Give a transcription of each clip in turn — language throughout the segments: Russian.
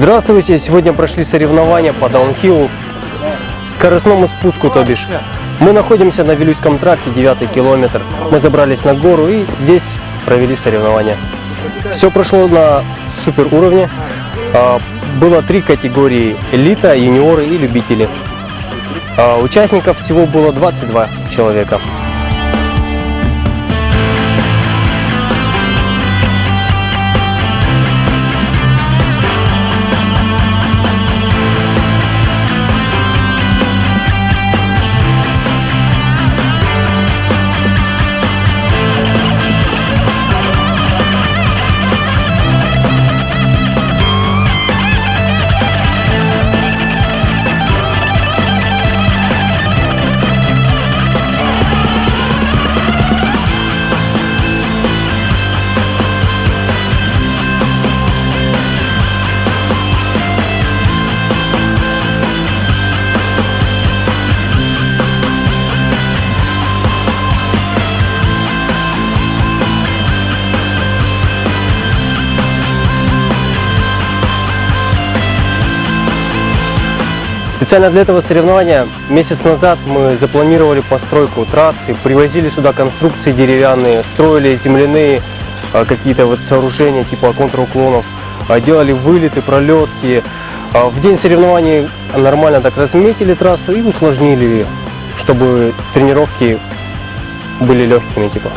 Здравствуйте! Сегодня прошли соревнования по даунхиллу, скоростному спуску, то бишь. Мы находимся на Вилюйском тракте, 9-й километр. Мы забрались на гору и здесь провели соревнования. Все прошло на супер уровне. Было 3 категории: элита, юниоры и любители. Участников всего было 22 человека. Специально для этого соревнования месяц назад мы запланировали постройку трассы, привозили сюда конструкции деревянные, строили земляные какие-то вот сооружения типа контруклонов, делали вылеты, пролетки. В день соревнований нормально так разметили трассу и усложнили ее, чтобы тренировки были легкими типа.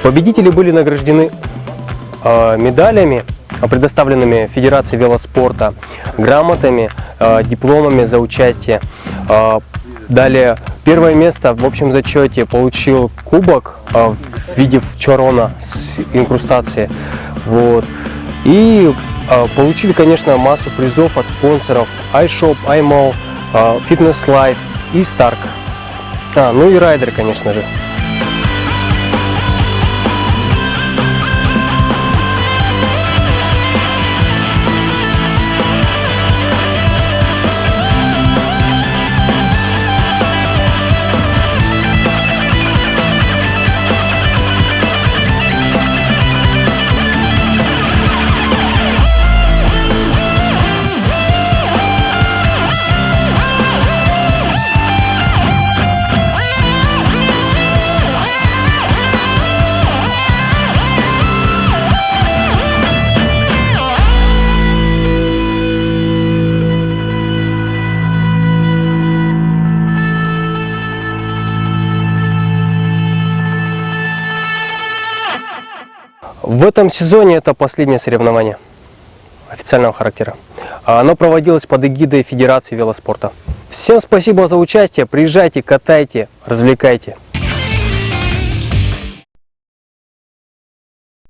Победители были награждены медалями, предоставленными Федерацией велоспорта, грамотами, дипломами за участие. Далее, первое место в общем зачете получил кубок в виде чорона с инкрустацией. Вот. И получили, конечно, массу призов от спонсоров iShop, iMall, Fitness Life и Stark. Ну и райдеры, конечно же. В этом сезоне это последнее соревнование официального характера. Оно проводилось под эгидой Федерации велоспорта. Всем спасибо за участие. Приезжайте, катайте, развлекайте.